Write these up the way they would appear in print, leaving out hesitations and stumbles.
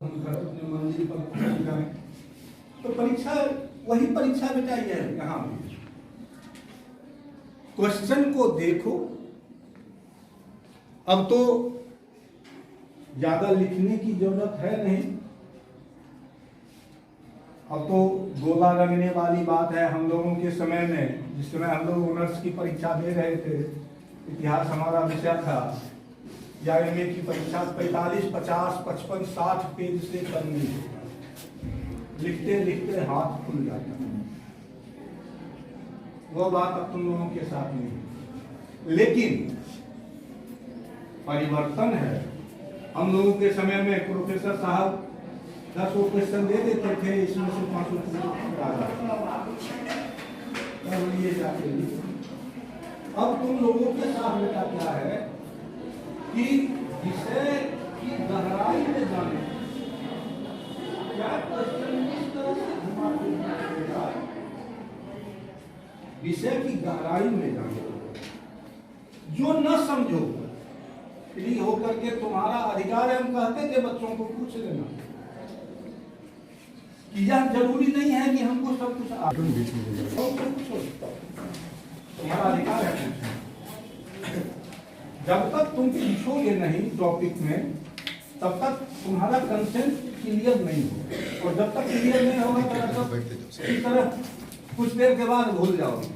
हम घर अपने मंजिल पर पहुंच जाए। तो परीक्षा वही परीक्षा बेटा ये है। यहाँ क्वेश्चन को देखो। अब तो ज्यादा लिखने की जरूरत है नहीं। अब तो गोला रंगने वाली बात है। हम लोगों के समय में, जिस समय हम लोग ऑनर्स की परीक्षा दे रहे थे, इतिहास हमारा विषय था, या एमए की परीक्षा 45, 50, 55, 60 पेज से करनी है। लिखते लिखते हाथ खुल जाता है। वो बात अब तुम लोगों के साथ नहीं है। लेकिन परिवर्तन है। हम लोगों के समय में प्रोफेसर साहब 10 क्वेश्चन दे देते थे, इसमें से 5 लिए जाते। अब तुम लोगों के साथ बेटा क्या है कि विषय की गहराई में जाने, क्या क्वेश्चन इस तरह से घुमा फिरा, विषय की गहराई में जाने। जो न समझो फ्री होकर के तुम्हारा अधिकार है। हम कहते थे बच्चों को पूछ लेना कि यह जरूरी नहीं है कि हमको सब कुछ तुम्हारा अधिकार है। जब तक तुम पूछोगे नहीं टॉपिक में, तब तक तुम्हारा कंसेंट क्लियर नहीं होगा। और जब तक क्लियर नहीं होगा तब इस तरह कुछ देर के बाद भूल जाओगे।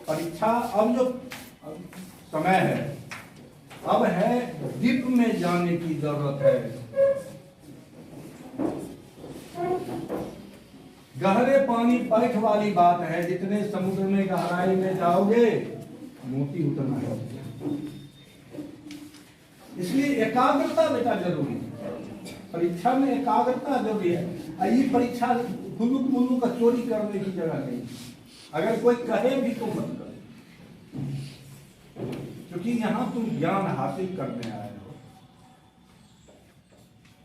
परीक्षा अब जो समय है, अब है डीप में जाने की जरूरत है। गहरे पानी पैठ वाली बात है। जितने समुद्र में गहराई में जाओगे मोती उतना है। इसलिए एकाग्रता बेटा जरूरी है। परीक्षा में एकाग्रता जरूरी है। ये परीक्षा गुल्लू मुल्लू का चोरी करने की जगह नहीं। अगर कोई कहे भी तो मत करो, क्योंकि यहां तुम ज्ञान हासिल करने आए हो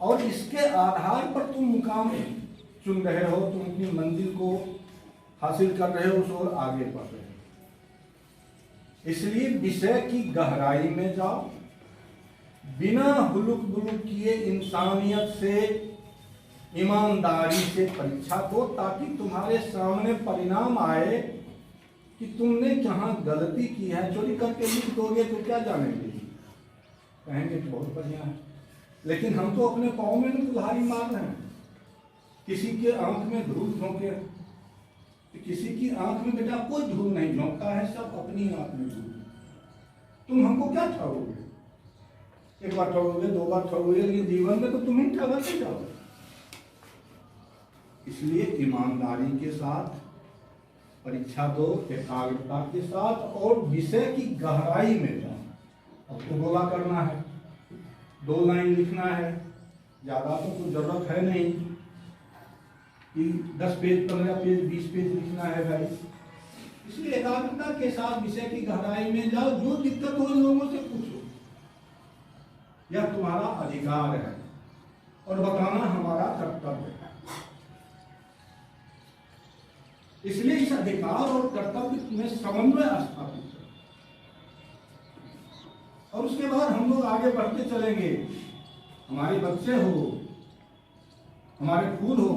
और इसके आधार पर तुम मुकाम चुन रहे हो। तुम अपनी मंजिल को हासिल कर रहे हो, उस और आगे बढ़ रहे हो। इसलिए विषय की गहराई में जाओ, बिना हुलुक बुलुक किए इंसानियत से, ईमानदारी से परीक्षा दो, ताकि तुम्हारे सामने परिणाम आए कि तुमने कहाँ गलती की है। चोरी करके लिख दोगे तो क्या जानेंगे, कहेंगे तो बहुत बढ़िया है, लेकिन हम तो अपने पाँव में कुल्हाड़ी मार रहे हैं। किसी के आंख में धूल झोंके, किसी की आंख में बेटा कोई धूल नहीं झोंकता है, सब अपनी आंख में धूल। तुम हमको क्या ठगोगे? एक बार ठगोगे, 2 बार ठगोगे, लेकिन जीवन में तो तुम ही ठगते जाओगे। इसलिए ईमानदारी के साथ परीक्षा दो, एकाग्रता के साथ, और विषय की गहराई में जाओ। अब तो गोला करना है, 2 लाइन लिखना है, ज्यादा तो कोई जरूरत है नहीं कि 10 पेज, 15 पेज, 20 पेज लिखना है भाई। इसलिए एकाग्रता के साथ विषय की गहराई में जाओ। जो दिक्कत हो इन लोगों से पूछो, यह तुम्हारा अधिकार है और बताना हमारा कर्तव्य है। इसलिए इस अधिकार और कर्तव्य में समन्वय स्थापित करो, और उसके बाद हम लोग आगे बढ़ते चलेंगे। हमारे बच्चे हो, हमारे फूल हो,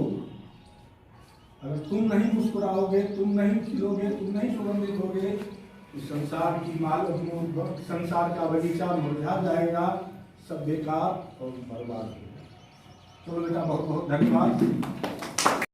अगर तुम नहीं मुस्कुराओगे, तुम नहीं खिलोगे, तुम नहीं सुगंधित होगे, इस संसार की संसार का बगीचा मुरझा जाएगा, सब बेकार और बर्बाद होगा। तो बेटा बहुत बहुत धन्यवाद।